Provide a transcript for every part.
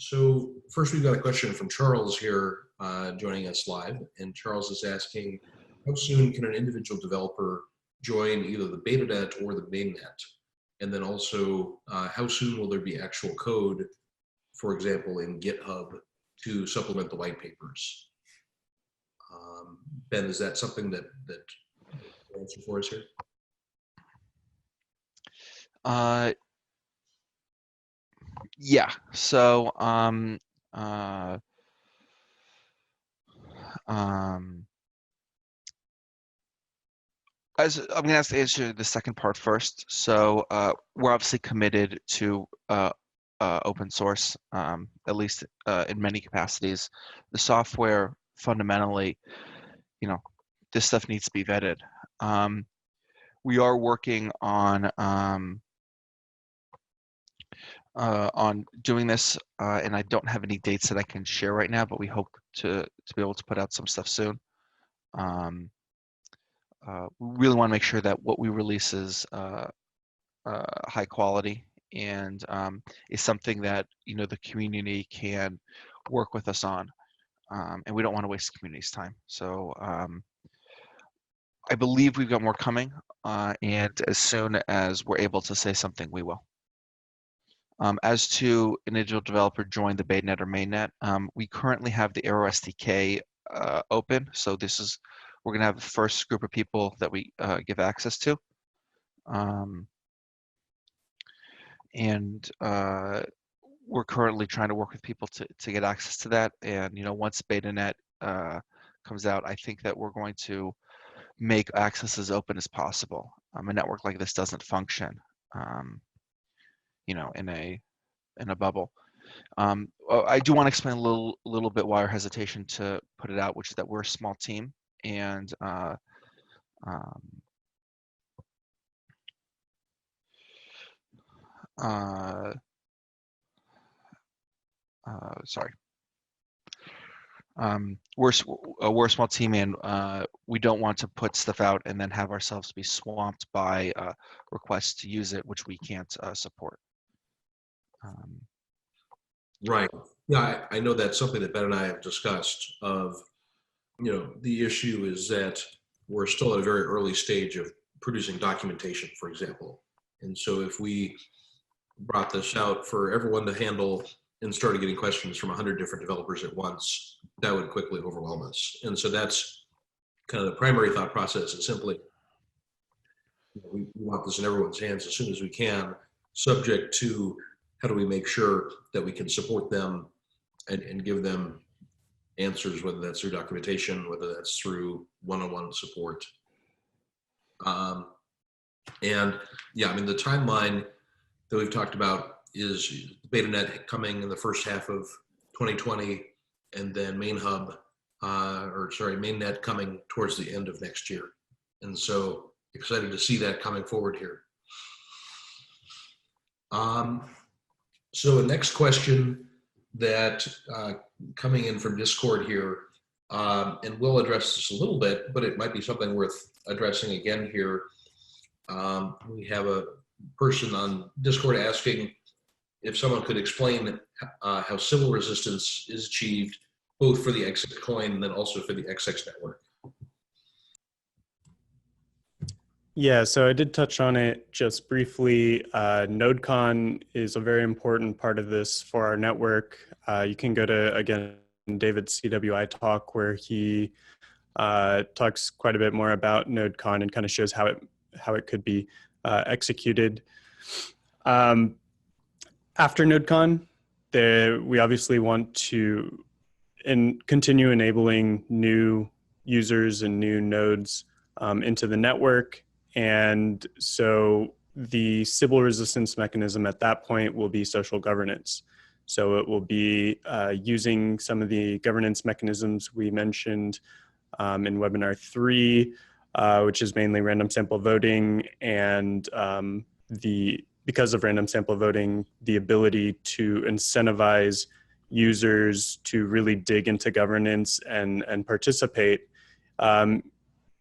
So first we've got a question from Charles here joining us live. And Charles is asking, how soon can an individual developer join either the beta net or the mainnet? And then also, how soon will there be actual code, for example, in GitHub to supplement the white papers? Ben, is that something that you answer for us here? Yeah. So as I'm going to answer the second part first. So we're obviously committed to open source, at least in many capacities. The software fundamentally, this stuff needs to be vetted. We are working on doing this, and I don't have any dates that I can share right now, but we hope to be able to put out some stuff soon. We really want to make sure that what we release is high quality and is something that the community can work with us on, and we don't want to waste the community's time. So I believe we've got more coming, and as soon as we're able to say something, we will. As to individual developer join the betanet or mainnet, we currently have the Arrow SDK open. So we're going to have the first group of people that we give access to. And we're currently trying to work with people to get access to that. And, once betanet comes out, I think that we're going to make access as open as possible. A network like this doesn't function, in a bubble. I do want to explain a little bit why our hesitation to put it out, which is that we're a small team, and sorry. We're a small team, and we don't want to put stuff out and then have ourselves be swamped by requests to use it, which we can't support. Right. Yeah, I know that's something that Ben and I have discussed of, the issue is that we're still at a very early stage of producing documentation, for example. And so if we brought this out for everyone to handle and started getting questions from 100 different developers at once, that would quickly overwhelm us. And so that's kind of the primary thought process, is simply, we want this in everyone's hands as soon as we can, subject to how do we make sure that we can support them and give them answers, whether that's through documentation, whether that's through one-on-one support. And yeah, the timeline that we've talked about is betanet coming in the first half of 2020, and then mainnet coming towards the end of next year. And so excited to see that coming forward here. So the next question that coming in from Discord here, and we'll address this a little bit, but it might be something worth addressing again here. We have a person on Discord asking if someone could explain how civil resistance is achieved, both for the XX coin and then also for the XX network. Yeah, so I did touch on it just briefly. NodeCon is a very important part of this for our network. You can go to, again, David's CWI talk, where he talks quite a bit more about NodeCon and kind of shows how it could be executed. After NodeCon, we obviously want to continue enabling new users and new nodes into the network. And so the civil resistance mechanism at that point will be social governance. So it will be using some of the governance mechanisms we mentioned in webinar 3, which is mainly random sample voting, and because of random sample voting, the ability to incentivize users to really dig into governance and participate.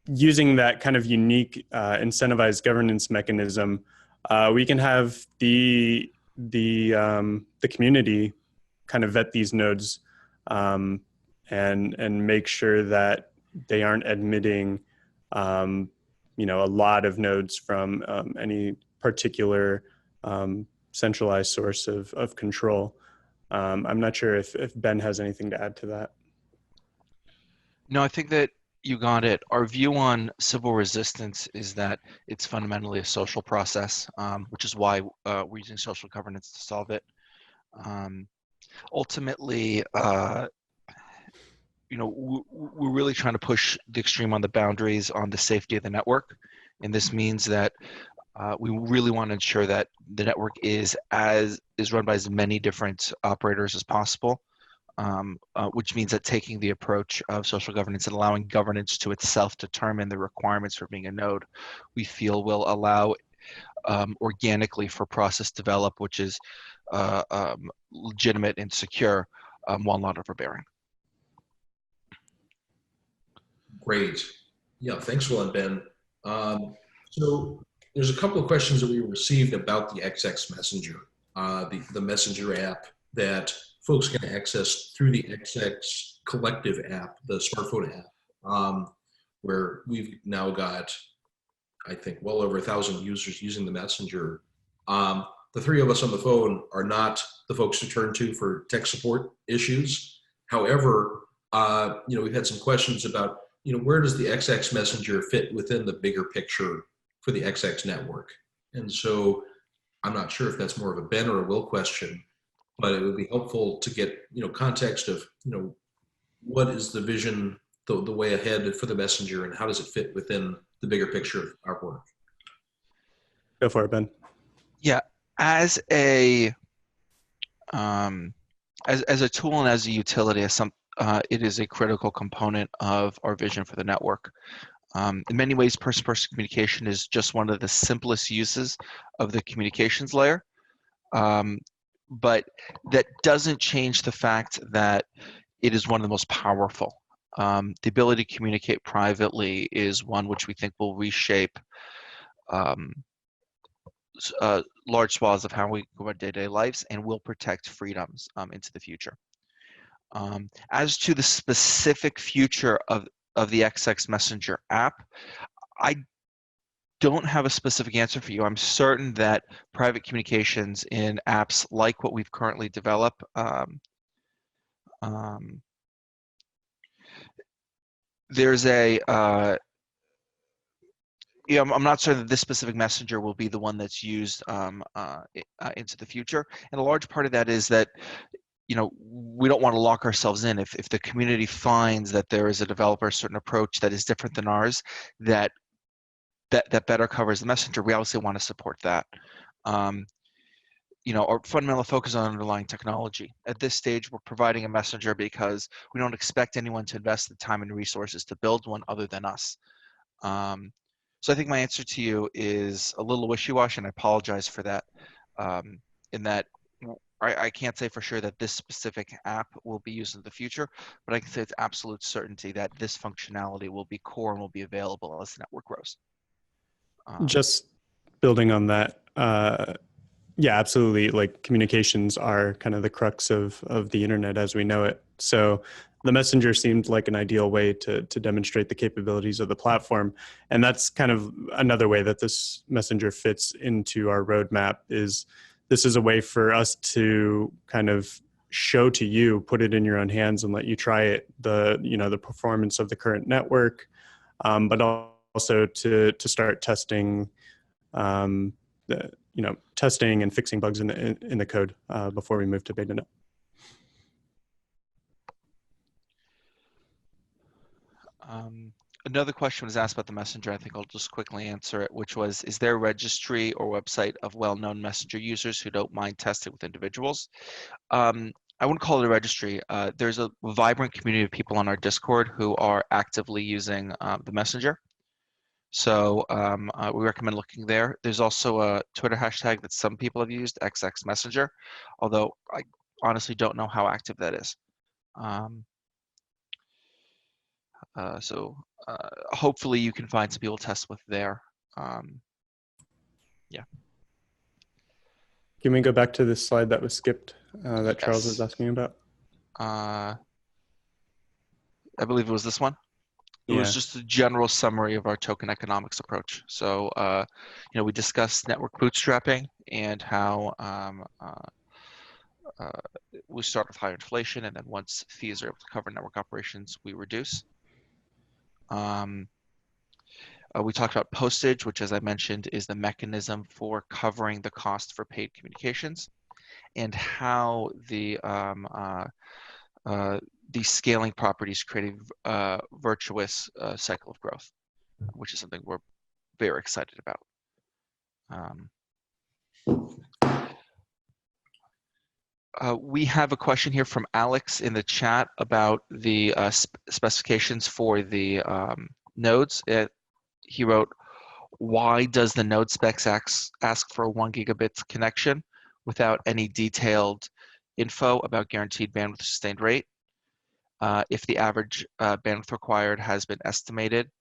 Using that kind of unique incentivized governance mechanism, we can have the community kind of vet these nodes and make sure that they aren't admitting a lot of nodes from any particular centralized source of control. I'm not sure if Ben has anything to add to that. No, I think that you got it. Our view on civil resistance is that it's fundamentally a social process, which is why we're using social governance to solve it. Ultimately, we're really trying to push the extreme on the boundaries on the safety of the network. And this means that we really want to ensure that the network is run by as many different operators as possible, which means that taking the approach of social governance and allowing governance to itself determine the requirements for being a node, we feel will allow organically for process develop, which is legitimate and secure while not overbearing. Great. Yeah, thanks for that, Ben. So there's a couple of questions that we received about the XX Messenger, the Messenger app that folks can access through the XX Collective app, the smartphone app, where we've now got, I think, well over 1,000 users using the Messenger. The three of us on the phone are not the folks to turn to for tech support issues. However, we've had some questions about, where does the XX Messenger fit within the bigger picture for the XX network? And so I'm not sure if that's more of a Ben or a Will question, but it would be helpful to get, context of, what is the vision, the way ahead for the Messenger, and how does it fit within the bigger picture of our work? Go for it, Ben. Yeah, as a as a tool and as a utility, it is a critical component of our vision for the network. In many ways, person-to-person communication is just one of the simplest uses of the communications layer, but that doesn't change the fact that it is one of the most powerful. The ability to communicate privately is one which we think will reshape large swaths of how we go about day-to-day lives and will protect freedoms into the future. As to the specific future of the XX Messenger app, I don't have a specific answer for you. I'm certain that private communications in apps like what we've currently developed there's a I'm not certain that this specific messenger will be the one that's used into the future. And a large part of that is that, we don't want to lock ourselves in. If the community finds that there is a developer, a certain approach that is different than ours, that better covers the messenger, we obviously want to support that. Our fundamental focus on underlying technology. At this stage, we're providing a messenger because we don't expect anyone to invest the time and resources to build one other than us. So I think my answer to you is a little wishy-washy, and I apologize for that, in that I can't say for sure that this specific app will be used in the future, but I can say it's absolute certainty that this functionality will be core and will be available as the network grows. Just building on that, yeah, absolutely. Like, communications are kind of the crux of the internet as we know it. So the messenger seemed like an ideal way to demonstrate the capabilities of the platform. And that's kind of another way that this messenger fits into our roadmap. This is a way for us to kind of show to you, put it in your own hands and let you try it, the performance of the current network, but also to start testing, testing and fixing bugs in the code before we move to beta note. Another question was asked about the messenger. I think I'll just quickly answer it, which was, is there a registry or website of well-known messenger users who don't mind testing with individuals? I wouldn't call it a registry. There's a vibrant community of people on our Discord who are actively using the messenger. So we recommend looking there. There's also a Twitter hashtag that some people have used, XX Messenger, although I honestly don't know how active that is. So hopefully you can find some people to test with there. Yeah. Can we go back to this slide that was skipped? that Charles was Yes. asking about? I believe it was this one. It was Yeah. just a general summary of our token economics approach. So, we discussed network bootstrapping and how uh, we start with higher inflation, and then once fees are able to cover network operations, we reduce. We talked about postage, which, as I mentioned, is the mechanism for covering the cost for paid communications, and how these scaling properties create a virtuous cycle of growth, which is something we're very excited about. We have a question here from Alex in the chat about the specifications for the nodes. He wrote, why does the node specs ask for a 1 gigabit connection without any detailed info about guaranteed bandwidth sustained rate if the average bandwidth required has been estimated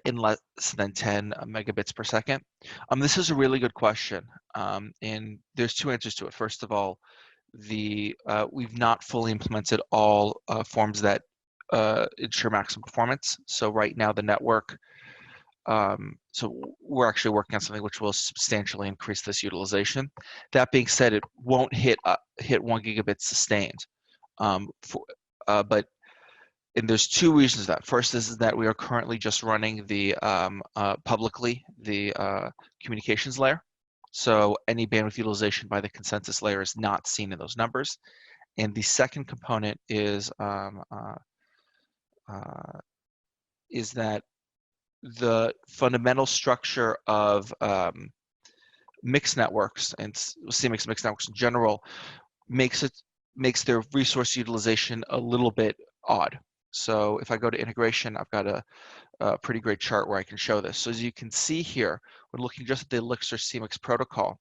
in less than 10 megabits per second? This is a really good question, and there's two answers to it. First of all, we've not fully implemented all forms that ensure maximum performance. So right now the network, so we're actually working on something which will substantially increase this utilization. That being said, it won't hit 1 gigabit sustained, but and there's two reasons that. First is that we are currently just running the publicly the communications layer. So any bandwidth utilization by the consensus layer is not seen in those numbers. And the second component is that the fundamental structure of mixed networks and CMX mixed networks in general makes their resource utilization a little bit odd. So if I go to integration, I've got a pretty great chart where I can show this. So as you can see here, we're looking just at the Elixir CMX protocol.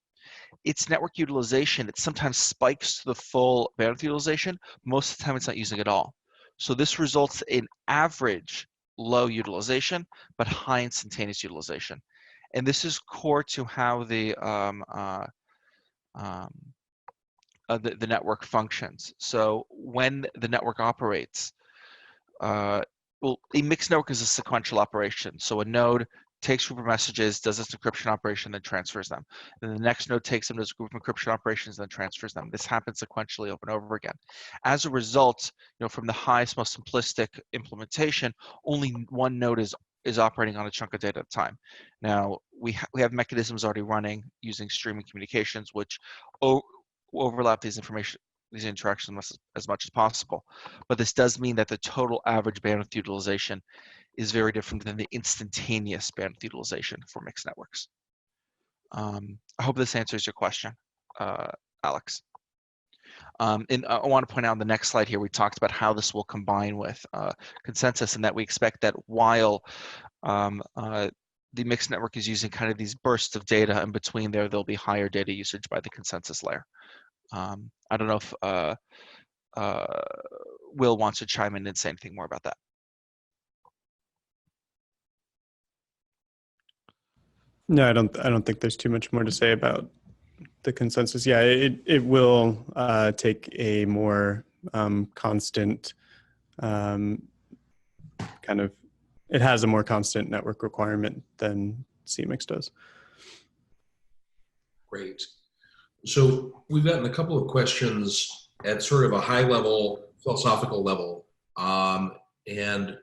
Its network utilization, it sometimes spikes to the full bandwidth utilization. Most of the time it's not using it all. So this results in average low utilization, but high instantaneous utilization. And this is core to how the network functions. So when the network operates, a mixed network is a sequential operation. So a node takes group of messages, does its encryption operation, then transfers them. Then the next node takes them, does a group of encryption operations, then transfers them. This happens sequentially over and over again. As a result, from the highest, most simplistic implementation, only one node is operating on a chunk of data at a time. Now, we have mechanisms already running using streaming communications, which overlap these interactions as much as possible. But this does mean that the total average bandwidth utilization is very different than the instantaneous bandwidth utilization for mixed networks. I hope this answers your question, Alex. And I want to point out on the next slide here, we talked about how this will combine with consensus, and that we expect that while the mixed network is using kind of these bursts of data in between there'll be higher data usage by the consensus layer. I don't know if Will wants to chime in and say anything more about that. No, I don't think there's too much more to say about the consensus. Yeah, it will take a more constant kind of, it has a more constant network requirement than CMX does. Great. So we've gotten a couple of questions at sort of a high level, philosophical level, and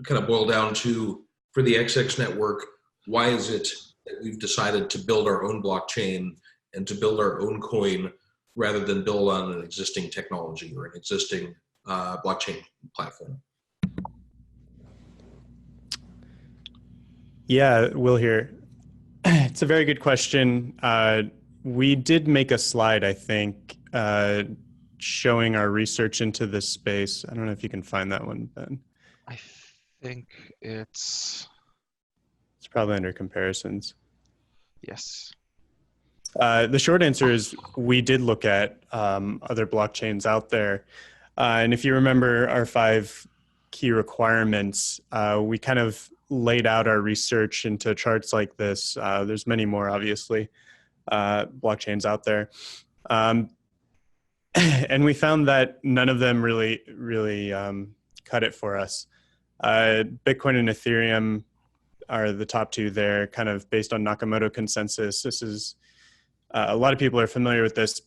kind of boil down to, for the XX network, why is it that we've decided to build our own blockchain and to build our own coin rather than build on an existing technology or an existing blockchain platform? Yeah, Will here. It's a very good question. We did make a slide, I think, showing our research into this space. I don't know if you can find that one, Ben. I think it's probably under comparisons. Yes. The short answer is we did look at other blockchains out there. And if you remember our 5 key requirements, we kind of laid out our research into charts like this. There's many more, obviously, blockchains out there. and we found that none of them really cut it for us. Bitcoin and Ethereum are the top two there, kind of based on Nakamoto consensus. This is a lot of people are familiar with this.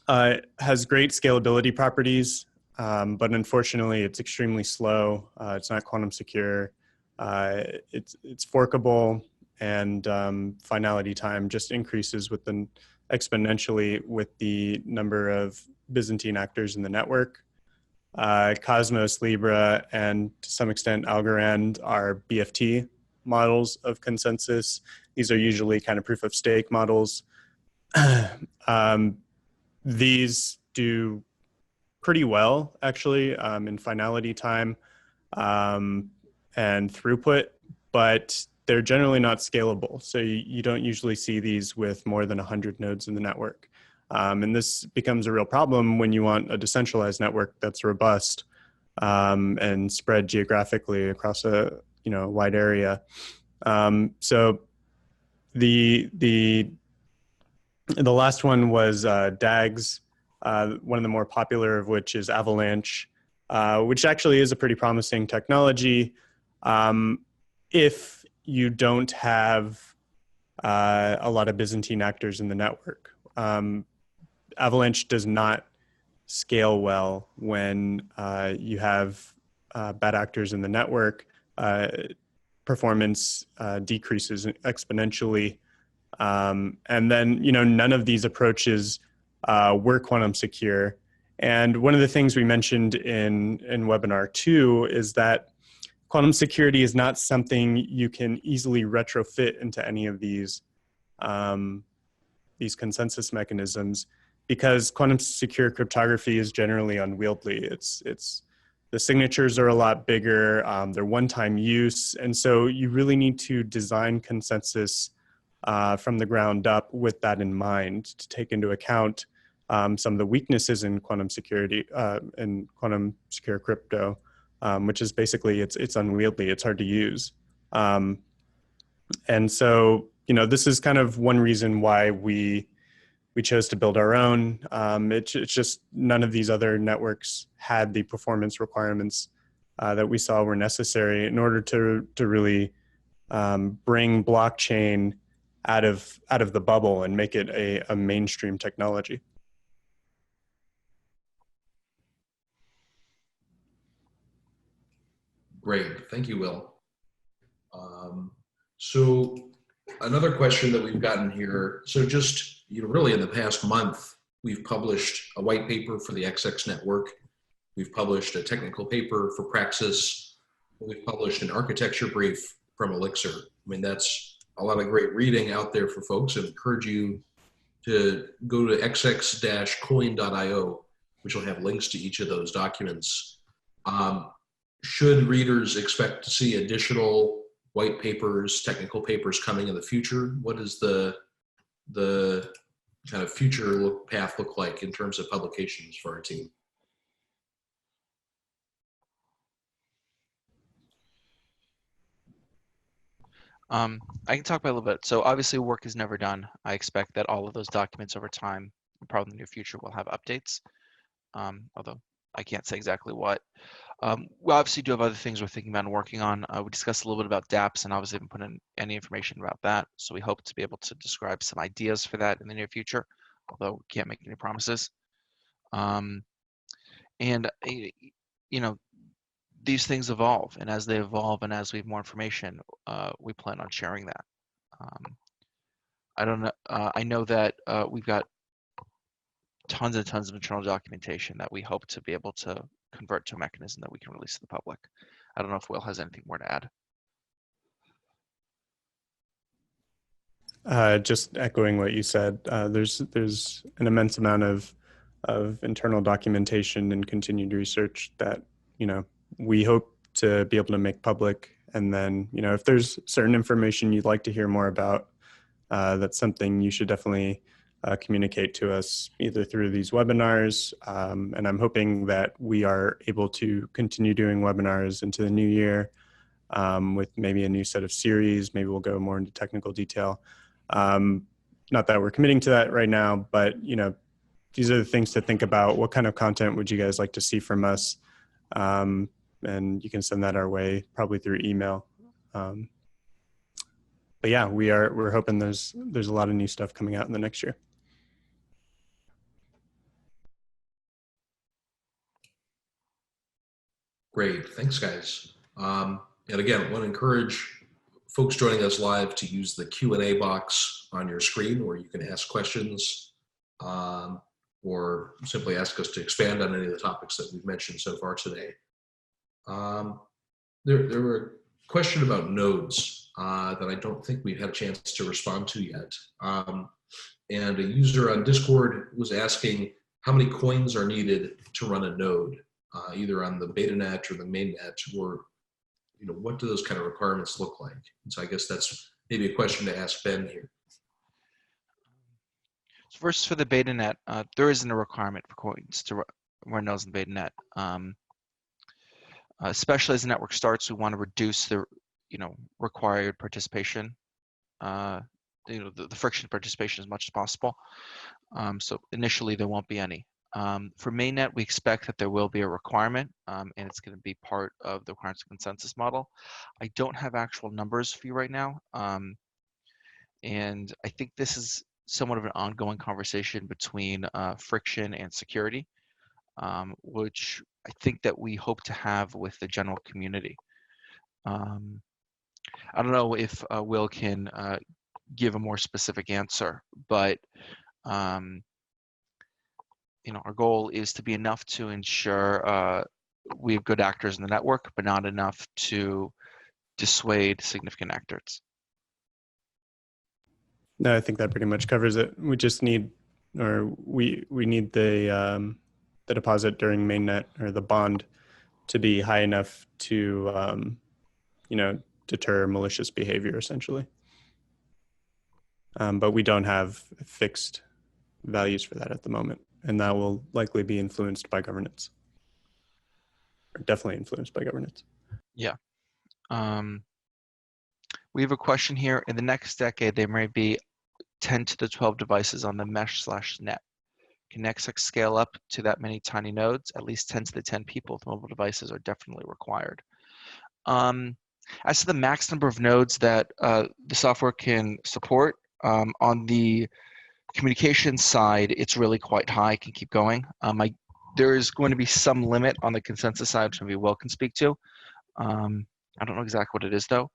Has great scalability properties, but unfortunately, it's extremely slow. It's not quantum secure. It's forkable, and finality time just increases exponentially with the number of Byzantine actors in the network. Cosmos, Libra, and to some extent Algorand are BFT models of consensus. These are usually kind of proof of stake models. These do pretty well, actually, in finality time and throughput, but they're generally not scalable. So you don't usually see these with more than 100 nodes in the network. And this becomes a real problem when you want a decentralized network that's robust and spread geographically across a wide area. So the last one was DAGs, one of the more popular of which is Avalanche, which actually is a pretty promising technology if you don't have a lot of Byzantine actors in the network. Avalanche does not scale well when you have bad actors in the network. Performance decreases exponentially. And then, none of these approaches were quantum secure. And one of the things we mentioned in webinar 2 is that quantum security is not something you can easily retrofit into any of these consensus mechanisms, because quantum secure cryptography is generally unwieldy. The signatures are a lot bigger, they're one-time use, and so you really need to design consensus from the ground up with that in mind, to take into account some of the weaknesses in quantum security in quantum secure crypto, which is basically it's unwieldy, it's hard to use. And so, this is kind of one reason why we chose to build our own. It's just none of these other networks had the performance requirements that we saw were necessary in order to really bring blockchain out of the bubble and make it a mainstream technology. Great, thank you, Will. So another question that we've gotten here, so just really in the past month, we've published a white paper for the XX network. We've published a technical paper for Praxis. We've published an architecture brief from Elixir. I mean, that's a lot of great reading out there for folks. I encourage you to go to xx-coin.io, which will have links to each of those documents. Should readers expect to see additional white papers, technical papers coming in the future? What is the kind of future path look like in terms of publications for our team? I can talk about a little bit. So obviously work is never done. I expect that all of those documents over time, probably in the near future, will have updates. Although I can't say exactly what. We obviously do have other things we're thinking about and working on. We discussed a little bit about dApps, and obviously haven't put in any information about that. So we hope to be able to describe some ideas for that in the near future, although we can't make any promises. These things evolve, and as they evolve and as we have more information, we plan on sharing that. I don't know. I know that we've got tons and tons of internal documentation that we hope to be able to convert to a mechanism that we can release to the public. I don't know if Will has anything more to add. Just echoing what you said, there's an immense amount of internal documentation and continued research that we hope to be able to make public. And then if there's certain information you'd like to hear more about, that's something you should definitely communicate to us either through these webinars, and I'm hoping that we are able to continue doing webinars into the new year with maybe a new set of series. Maybe we'll go more into technical detail. Not that we're committing to that right now, but these are the things to think about. What kind of content would you guys like to see from us? And you can send that our way, probably through email. But yeah, we're hoping there's a lot of new stuff coming out in the next year. Great, thanks guys. And again, I want to encourage folks joining us live to use the Q&A box on your screen where you can ask questions or simply ask us to expand on any of the topics that we've mentioned so far today. There were a question about nodes that I don't think we've had a chance to respond to yet. And a user on Discord was asking how many coins are needed to run a node, either on the beta net or the main net, or what do those kind of requirements look like? And so I guess that's maybe a question to ask Ben here. First, for the beta net, there isn't a requirement for coins to run nodes in the beta net. Especially as the network starts, we want to reduce the required participation, the friction participation as much as possible. So initially there won't be any. For mainnet, we expect that there will be a requirement, and it's going to be part of the requirements consensus model. I don't have actual numbers for you right now, and I think this is somewhat of an ongoing conversation between friction and security, which I think that we hope to have with the general community. I don't know if Will can give a more specific answer, but our goal is to be enough to ensure we have good actors in the network, but not enough to dissuade significant actors. No, I think that pretty much covers it. We just need, or we need the deposit during mainnet, or the bond, to be high enough to deter malicious behavior, essentially. But we don't have fixed values for that at the moment, and that will likely be influenced by governance, or definitely influenced by governance. Yeah. We have a question here. In the next decade, there may be 10 to the 12 devices on the mesh/net. Can NextX scale up to that many tiny nodes? At least 10 to the 10 people with mobile devices are definitely required. As to the max number of nodes that the software can support, on the communication side, it's really quite high. It can keep going. There is going to be some limit on the consensus side, which maybe Will can speak to. I don't know exactly what it is, though.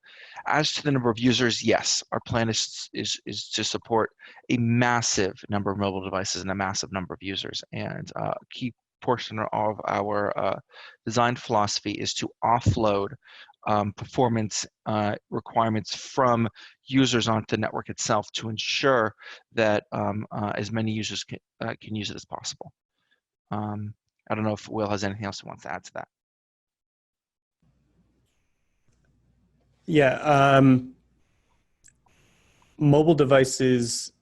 As to the number of users, yes, our plan is to support a massive number of mobile devices and a massive number of users. And a key portion of our design philosophy is to offload performance requirements from users onto the network itself to ensure that as many users can use it as possible. I don't know if Will has anything else he wants to add to that. Yeah, mobile devices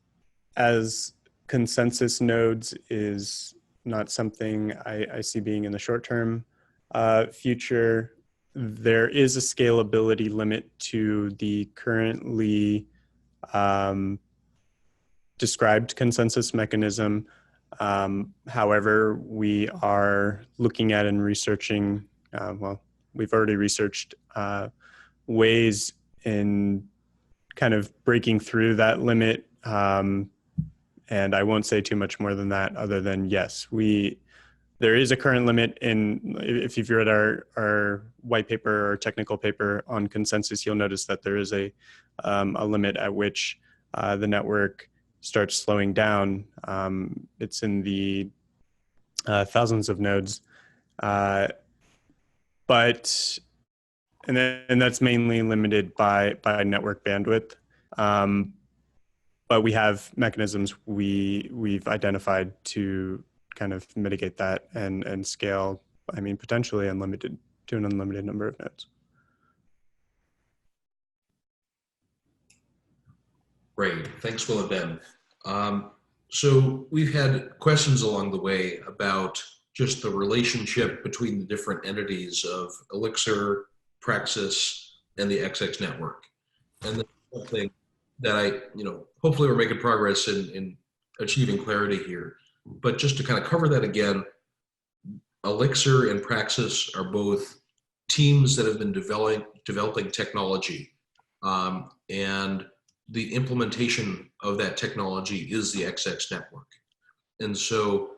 as consensus nodes is not something I see being in the short-term future. There is a scalability limit to the currently described consensus mechanism. However, we are looking at and researching, we've already researched ways in kind of breaking through that limit. And I won't say too much more than that, other than yes, there is a current limit if you've read our white paper or technical paper on consensus, you'll notice that there is a limit at which the network starts slowing down. It's in the thousands of nodes. And that's mainly limited by network bandwidth. But we have mechanisms we've identified to kind of mitigate that and scale, potentially unlimited to an unlimited number of nodes. Great, thanks Will and Ben. So we've had questions along the way about just the relationship between the different entities of Elixir, Praxis, and the XX network. And that's something that hopefully we're making progress in achieving clarity here. But just to kind of cover that again, Elixir and Praxis are both teams that have been developing technology, and the implementation of that technology is the XX network. And so,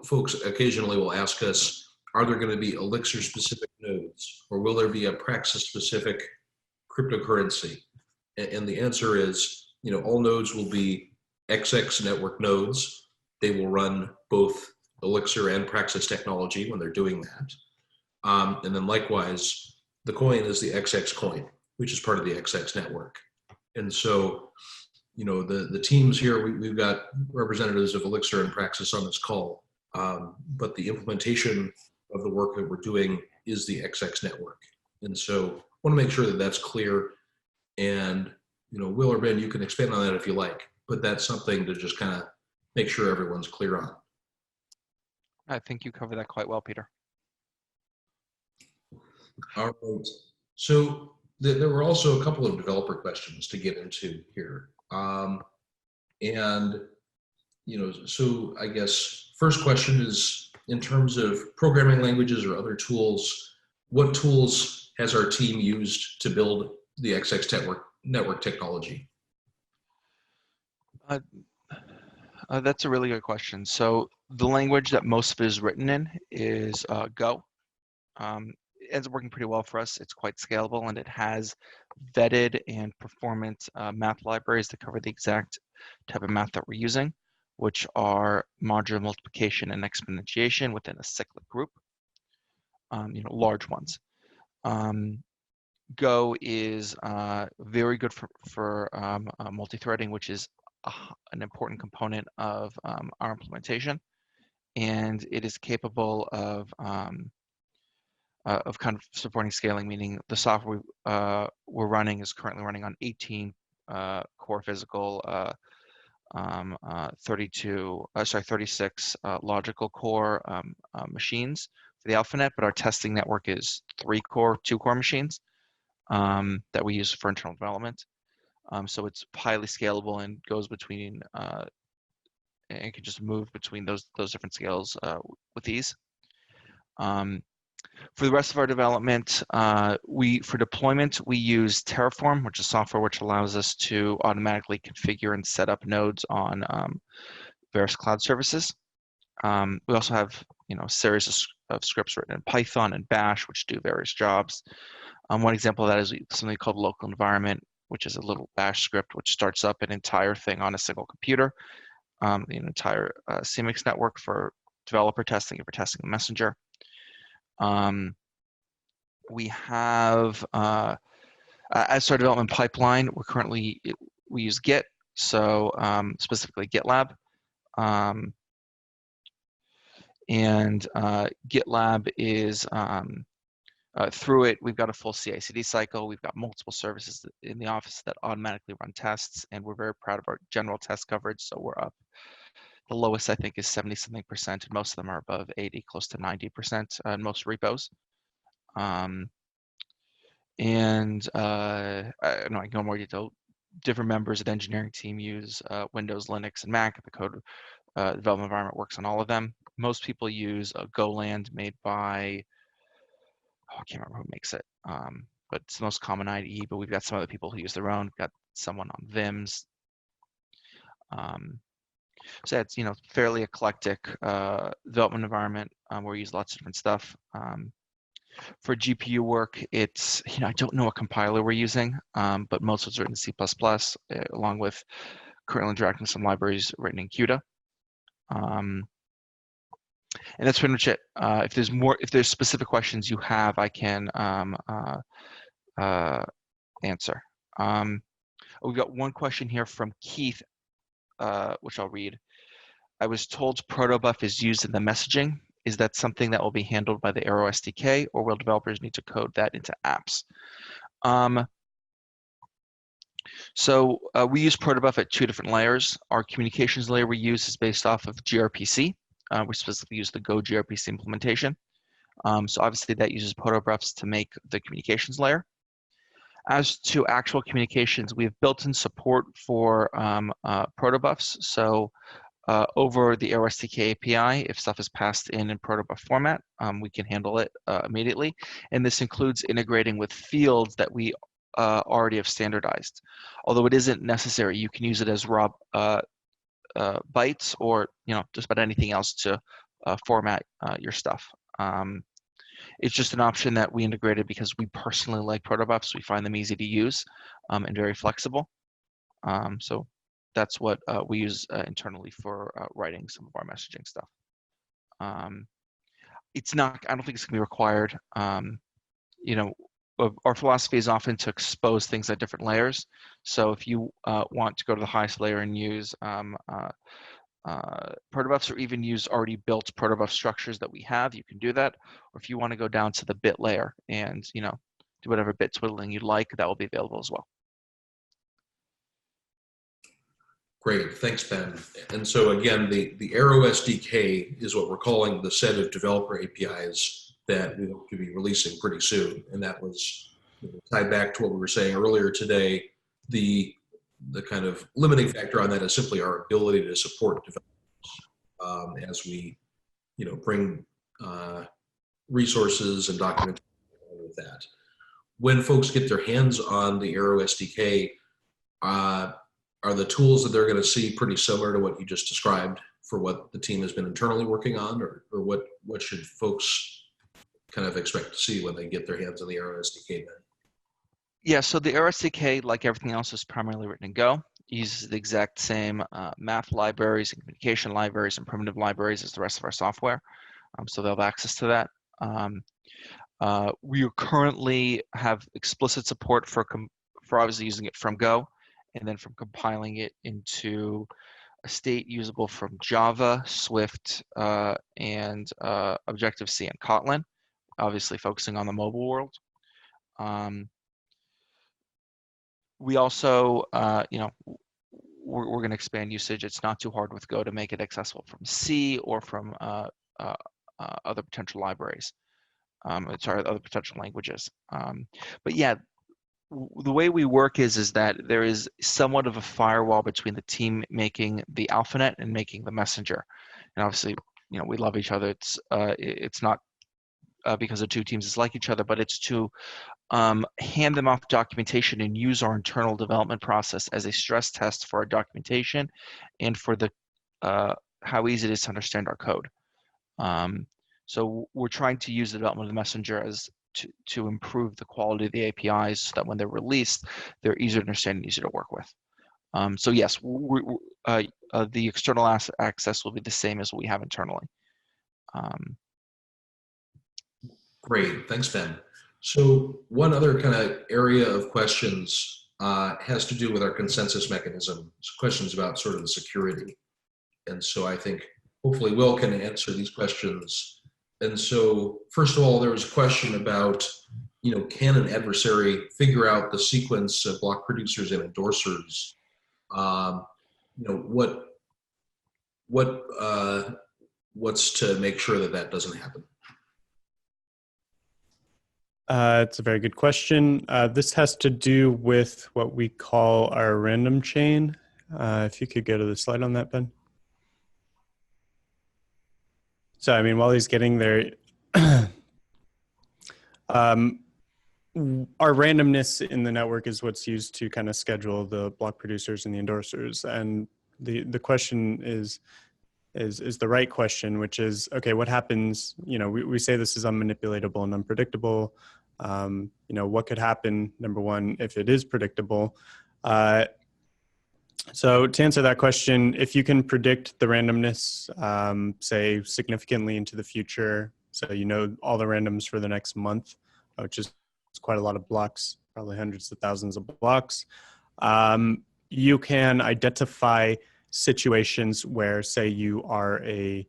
folks occasionally will ask us, are there going to be Elixir specific nodes, or will there be a Praxis specific cryptocurrency? And the answer is, all nodes will be XX network nodes. They will run both Elixir and Praxis technology when they're doing that. And then likewise, the coin is the XX coin, which is part of the XX network. And so, the teams here, we've got representatives of Elixir and Praxis on this call, but the implementation of the work that we're doing is the XX network. And so I want to make sure that that's clear. And, Will or Ben, you can expand on that if you like, but that's something to just kind of make sure everyone's clear on. I think you covered that quite well, Peter. All right. So there were also a couple of developer questions to get into here. And, so I guess first question is, in terms of programming languages or other tools, what tools has our team used to build the XX network technology? That's a really good question. So the language that most of it is written in is Go. It ends up working pretty well for us. It's quite scalable, and it has vetted and performant math libraries that cover the exact type of math that we're using, which are modular multiplication and exponentiation within a cyclic group, large ones. Go is very good for multi-threading, which is an important component of our implementation, and it is capable of kind of supporting scaling, meaning the software we're running is currently running on 18 core physical, 36 logical core machines for the AlphaNet, but our testing network is 2 core machines that we use for internal development. So it's highly scalable and goes between and can just move between those different scales with ease. For the rest of our development, for deployment, we use Terraform, which is software which allows us to automatically configure and set up nodes on various cloud services. We also have, a series of scripts written in Python and Bash, which do various jobs. One example of that is something called local environment, which is a little Bash script which starts up an entire thing on a single computer, the entire CMX network for developer testing and for testing the messenger. We have, as our development pipeline, we use Git, so specifically GitLab. And GitLab is, through it, we've got a full CI/CD cycle. We've got multiple services in the office that automatically run tests, and we're very proud of our general test coverage. So we're up. The lowest, I think, is 70-something%, and most of them are above 80, close to 90% in most repos. And I can go more detail. Different members of the engineering team use Windows, Linux, and Mac. The code development environment works on all of them. Most people use a Goland made by, I can't remember who makes it, but it's the most common IDE, but we've got some other people who use their own. We've got someone on Vims. So it's, fairly eclectic development environment where we use lots of different stuff. For GPU work, it's, I don't know what compiler we're using, but most of it's written in C++, along with currently interacting with some libraries written in CUDA. And that's pretty much it. If there's specific questions you have, I can answer. We've got one question here from Keith, which I'll read. I was told protobuf is used in the messaging. Is that something that will be handled by the Arrow SDK, or will developers need to code that into apps? So we use protobuf at 2 different layers. Our communications layer we use is based off of gRPC. We specifically use the Go gRPC implementation. So obviously that uses protobufs to make the communications layer. As to actual communications, we have built-in support for protobufs. So over the OSTK API. If stuff is passed in protobuf format, we can handle it immediately. And this includes integrating with fields that we already have standardized. Although it isn't necessary, you can use it as raw bytes or just about anything else to format your stuff. It's just an option that we integrated because we personally like protobufs. We find them easy to use and very flexible. So that's what we use internally for writing some of our messaging stuff. It's not, I don't think it's gonna be required. Our philosophy is often to expose things at different layers. So if you want to go to the highest layer and use protobufs or even use already built protobuf structures that we have, you can do that. Or if you want to go down to the bit layer and do whatever bit twiddling you'd like, that will be available as well. Great, thanks, Ben. And so again, the Arrow SDK is what we're calling the set of developer APIs that we hope to be releasing pretty soon. And that was tied back to what we were saying earlier today. The kind of limiting factor on that is simply our ability to support developers as we, bring resources and documentation with that. When folks get their hands on the Arrow SDK, are the tools that they're going to see pretty similar to what you just described for what the team has been internally working on, or what should folks kind of expect to see when they get their hands on the Arrow SDK then? Yeah, so the Arrow SDK, like everything else, is primarily written in Go. It uses the exact same math libraries and communication libraries and primitive libraries as the rest of our software. So they'll have access to that. We currently have explicit support for obviously using it from Go, and then from compiling it into a state usable from Java, Swift, and Objective-C and Kotlin, obviously focusing on the mobile world. We also, we're going to expand usage. It's not too hard with Go to make it accessible from C or from other potential libraries. Other potential languages. But yeah, the way we work is that there is somewhat of a firewall between the team making the AlphaNet and making the messenger. And obviously, we love each other. It's not because the two teams dislike each other, but it's to hand them off documentation and use our internal development process as a stress test for our documentation and for the how easy it is to understand our code. So we're trying to use the development of the messenger as to improve the quality of the APIs so that when they're released, they're easier to understand and easier to work with. So yes, the external access will be the same as what we have internally. Great, thanks, Ben. So one other kind of area of questions has to do with our consensus mechanism. It's questions about sort of the security. And so I think hopefully Will can answer these questions. And so first of all, there was a question about, can an adversary figure out the sequence of block producers and endorsers? What's to make sure that that doesn't happen? It's a very good question. This has to do with what we call our random chain. If you could go to the slide on that, Ben. So, while he's getting there, our randomness in the network is what's used to kind of schedule the block producers and the endorsers. And the question is the right question, which is, okay, what happens, we say this is unmanipulatable and unpredictable. What could happen, number one, if it is predictable? So to answer that question, if you can predict the randomness, say significantly into the future, so all the randoms for the next month, which is quite a lot of blocks, probably hundreds of thousands of blocks, you can identify situations where, say, you are a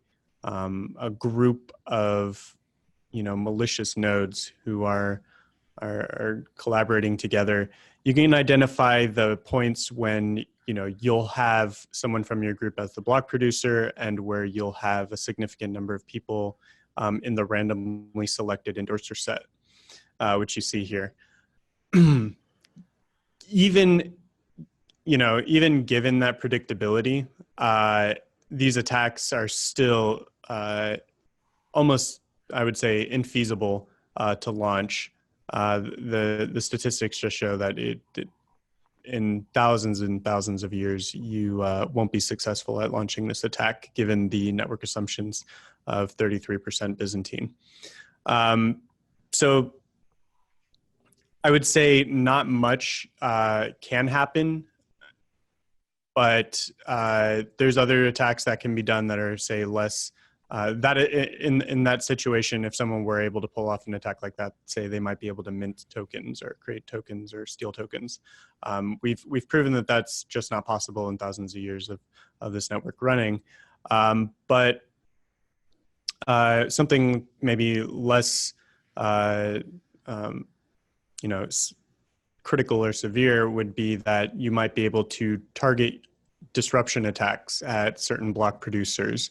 group of malicious nodes who are collaborating together. You can identify the points when you'll have someone from your group as the block producer, and where you'll have a significant number of people in the randomly selected endorser set, which you see here. Even given that predictability, these attacks are still almost, I would say, infeasible to launch. The statistics just show that in thousands and thousands of years, you won't be successful at launching this attack, given the network assumptions of 33% Byzantine. So I would say not much can happen, but there's other attacks that can be done that are, say, less. That in that situation, if someone were able to pull off an attack like that, say they might be able to mint tokens or create tokens or steal tokens. We've proven that that's just not possible in thousands of years of this network running. But something maybe less, critical or severe would be that you might be able to target disruption attacks at certain block producers.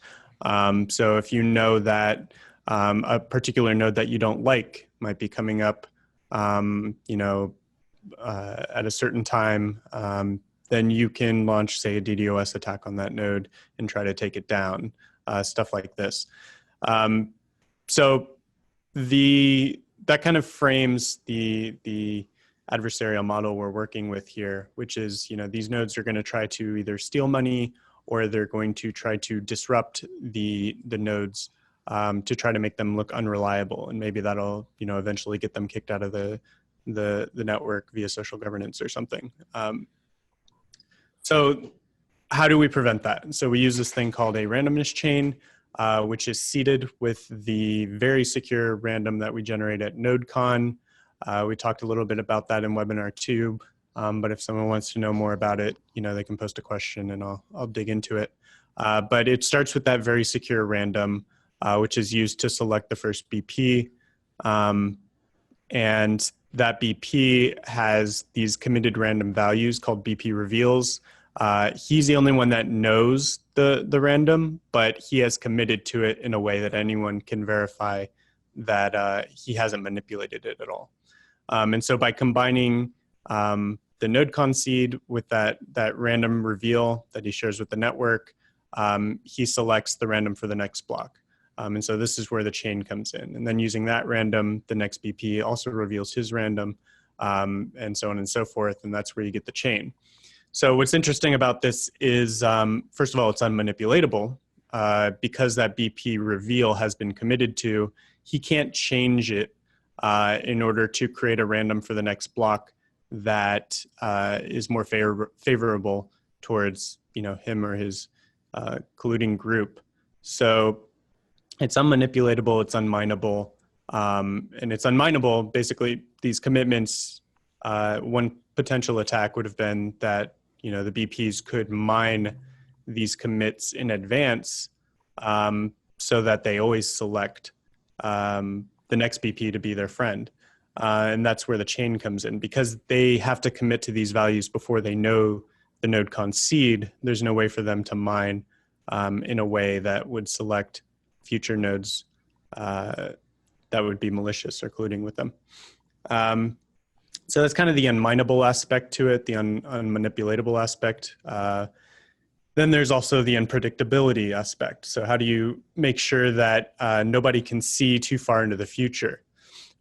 So if you know that a particular node that you don't like might be coming up, at a certain time, then you can launch, say, a DDoS attack on that node and try to take it down, stuff like this. So that kind of frames the adversarial model we're working with here, which is, these nodes are going to try to either steal money or they're going to try to disrupt the nodes to try to make them look unreliable. And maybe that'll, eventually get them kicked out of the network via social governance or something. So how do we prevent that? So we use this thing called a randomness chain, which is seeded with the very secure random that we generate at NodeCon. We talked a little bit about that in webinar 2, but if someone wants to know more about it, they can post a question and I'll dig into it. But it starts with that very secure random, which is used to select the first BP. And that BP has these committed random values called BP reveals. He's the only one that knows the random, but he has committed to it in a way that anyone can verify that he hasn't manipulated it at all. And so by combining the NodeCon seed with that random reveal that he shares with the network, he selects the random for the next block. And so this is where the chain comes in. And then using that random, the next BP also reveals his random, and so on and so forth. And that's where you get the chain. So what's interesting about this is, first of all, it's unmanipulatable. Because that BP reveal has been committed to, he can't change it in order to create a random for the next block that is more favorable towards him or his colluding group. So it's unmanipulatable, it's unminable, and it's unminable. Basically, these commitments, one potential attack would have been that the BPs could mine these commits in advance so that they always select the next BP to be their friend. And that's where the chain comes in. Because they have to commit to these values before they know the NodeCon seed, there's no way for them to mine in a way that would select future nodes that would be malicious or colluding with them. So that's kind of the unminable aspect to it, the unmanipulatable aspect. Then there's also the unpredictability aspect. So how do you make sure that nobody can see too far into the future?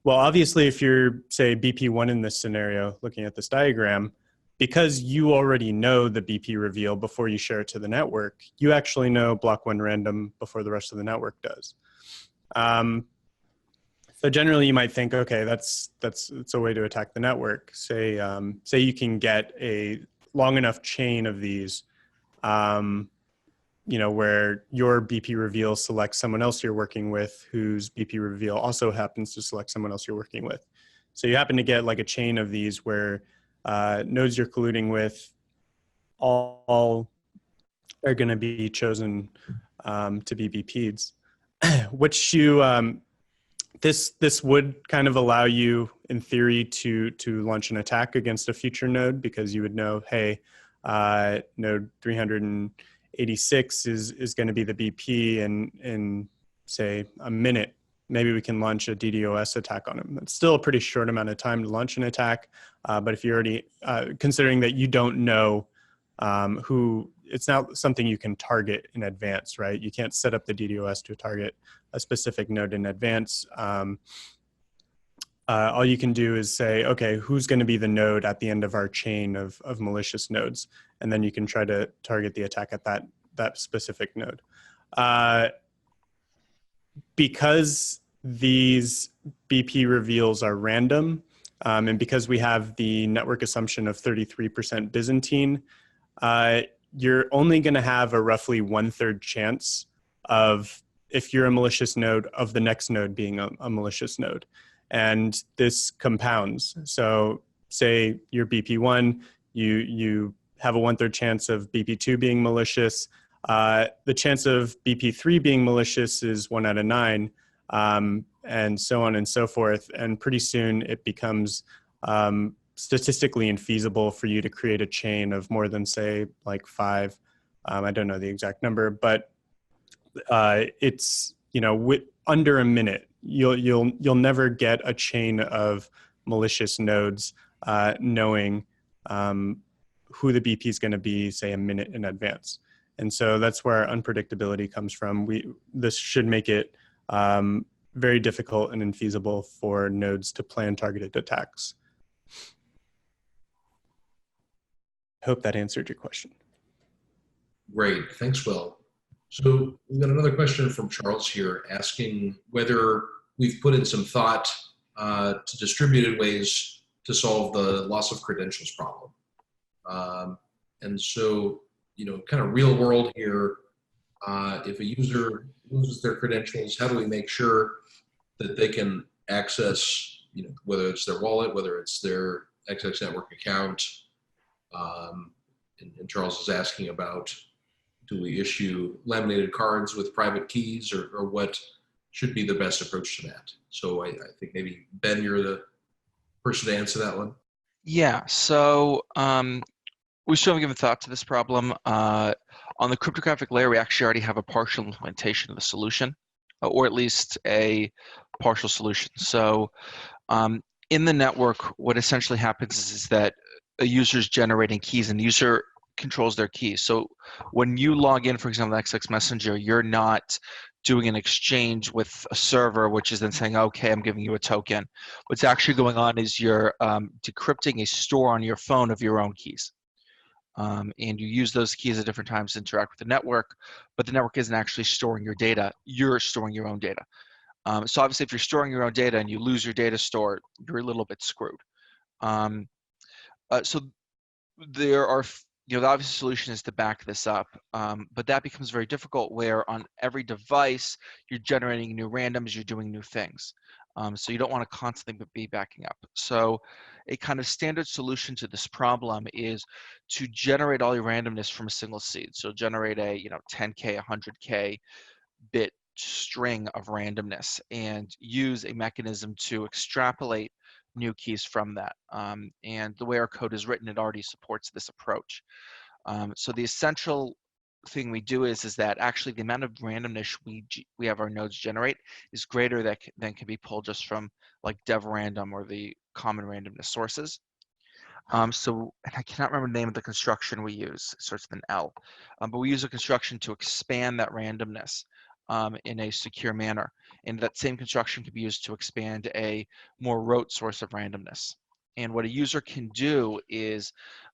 Well, obviously, if you're, say, BP1 in this scenario, looking at this diagram, because you already know the BP reveal before you share it to the network, you actually know block 1 random before the rest of the network does. So generally, you might think, okay, that's a way to attack the network. Say you can get a long enough chain of these, where your BP reveal selects someone else you're working with, whose BP reveal also happens to select someone else you're working with. So you happen to get like a chain of these where nodes you're colluding with all are going to be chosen to be BPs, which you this would kind of allow you, in theory, to launch an attack against a future node, because you would know, hey, node 386 is going to be the BP in say a minute. Maybe we can launch a DDoS attack on him. It's still a pretty short amount of time to launch an attack, but if you're already considering that you don't know who it's not something you can target in advance, right? You can't set up the DDoS to target a specific node in advance. All you can do is say, okay, who's going to be the node at the end of our chain of malicious nodes? And then you can try to target the attack at that specific node. Because these BP reveals are random, and because we have the network assumption of 33% Byzantine, you're only going to have a roughly 1/3 chance of, if you're a malicious node, of the next node being a malicious node. And this compounds. So say you're BP1, you have a 1/3 chance of BP2 being malicious. The chance of BP3 being malicious is 1 out of 9, and so on and so forth. And pretty soon it becomes statistically infeasible for you to create a chain of more than, say, like 5. I don't know the exact number, but it's, under a minute, you'll never get a chain of malicious nodes knowing who the BP is going to be, say, a minute in advance. And so that's where our unpredictability comes from. This should make it very difficult and infeasible for nodes to plan targeted attacks. I hope that answered your question. Great, thanks, Will. So we've got another question from Charles here asking whether we've put in some thought to distributed ways to solve the loss of credentials problem. And so, kind of real world here, if a user loses their credentials, how do we make sure that they can access, whether it's their wallet, whether it's their XX network account? And Charles is asking about, do we issue laminated cards with private keys, or what should be the best approach to that? So I think maybe, Ben, you're the person to answer that one. Yeah, so we still haven't given thought to this problem. On the cryptographic layer, we actually already have a partial implementation of the solution, or at least a partial solution. So in the network, what essentially happens is that a user is generating keys, and the user controls their keys. So when you log in, for example, XX Messenger, you're not doing an exchange with a server, which is then saying, okay, I'm giving you a token. What's actually going on is you're decrypting a store on your phone of your own keys. And you use those keys at different times to interact with the network, but the network isn't actually storing your data. You're storing your own data. So obviously, if you're storing your own data and you lose your data store, you're a little bit screwed. So there are, the obvious solution is to back this up, but that becomes very difficult where on every device, you're generating new randoms, you're doing new things. So you don't want to constantly be backing up. So a kind of standard solution to this problem is to generate all your randomness from a single seed. So generate a 10K, 100K bit string of randomness and use a mechanism to extrapolate new keys from that. And the way our code is written, it already supports this approach. So the essential thing we do is that actually the amount of randomness we have our nodes generate is greater than can be pulled just from like dev random or the common randomness sources. So, and I cannot remember the name of the construction we use. It starts with an L, but we use a construction to expand that randomness in a secure manner. And that same construction can be used to expand a more rote source of randomness. And what a user can do is,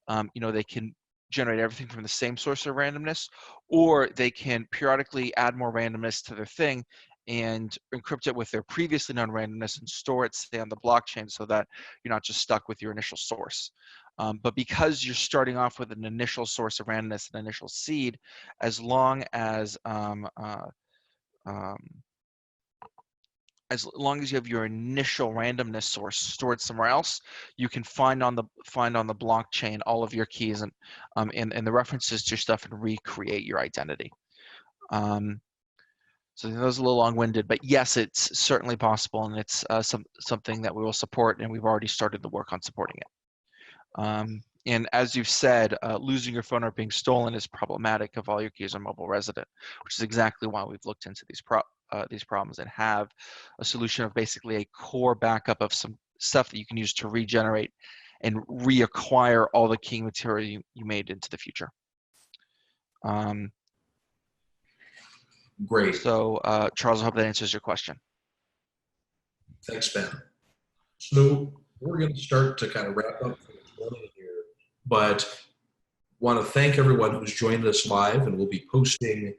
they can generate everything from the same source of randomness, or they can periodically add more randomness to their thing and encrypt it with their previously known randomness and store it, say, on the blockchain so that you're not just stuck with your initial source. But because you're starting off with an initial source of randomness, an initial seed, as long as you have your initial randomness source stored somewhere else, you can find on the blockchain all of your keys and the references to your stuff and recreate your identity. So that was a little long-winded, but yes, it's certainly possible, and it's something that we will support, and we've already started the work on supporting it. And as you've said, losing your phone or being stolen is problematic if all your keys are mobile resident, which is exactly why we've looked into these problems and have a solution of basically a core backup of some stuff that you can use to regenerate and reacquire all the keying material you made into the future. Great. So Charles, I hope that answers your question. Thanks, Ben. So we're going to start to kind of wrap up for this morning here, but want to thank everyone who's joined us live, and we'll be posting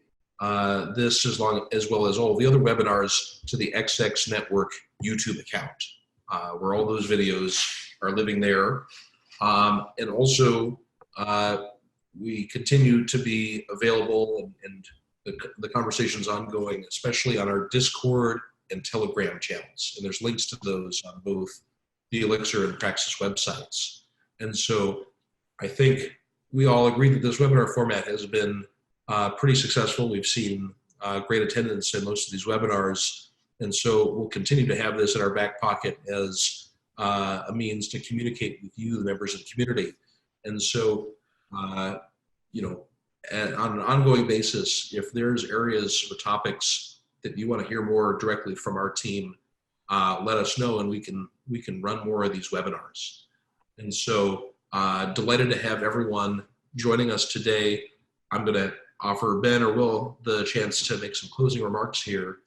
this as well as all the other webinars to the XX Network YouTube account, where all those videos are living there. And also, we continue to be available, and the conversation's ongoing, especially on our Discord and Telegram channels. And there's links to those on both the Elixir and Praxis websites. And so I think we all agree that this webinar format has been pretty successful. We've seen great attendance in most of these webinars. And so we'll continue to have this in our back pocket as a means to communicate with you, the members of the community. And so, you know, on an ongoing basis, if there's areas or topics that you want to hear more directly from our team, let us know, and we can run more of these webinars. And so delighted to have everyone joining us today. I'm going to offer Ben or Will the chance to make some closing remarks here,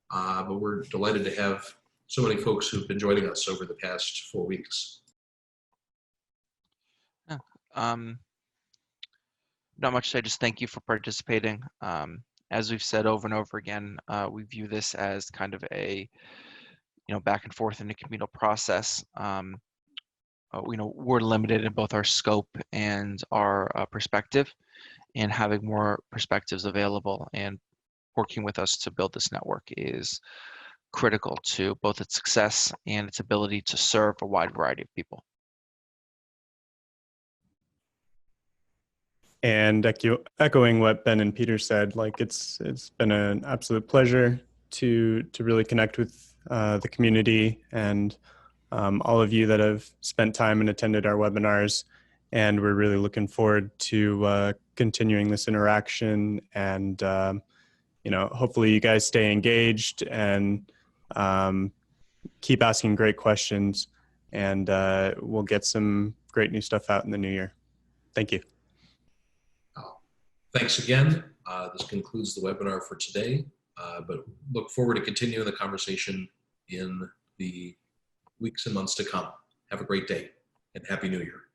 but we're delighted to have so many folks who've been joining us over the past 4 weeks. Not much to say, just thank you for participating. As we've said over and over again, we view this as kind of a, back and forth in a communal process. We're limited in both our scope and our perspective, and having more perspectives available and working with us to build this network is critical to both its success and its ability to serve a wide variety of people. And echoing what Ben and Peter said, like it's been an absolute pleasure to really connect with the community and all of you that have spent time and attended our webinars. And we're really looking forward to continuing this interaction. And hopefully you guys stay engaged and keep asking great questions. And we'll get some great new stuff out in the new year. Thank you. Thanks again. This concludes the webinar for today, but look forward to continuing the conversation in the weeks and months to come. Have a great day and Happy New Year.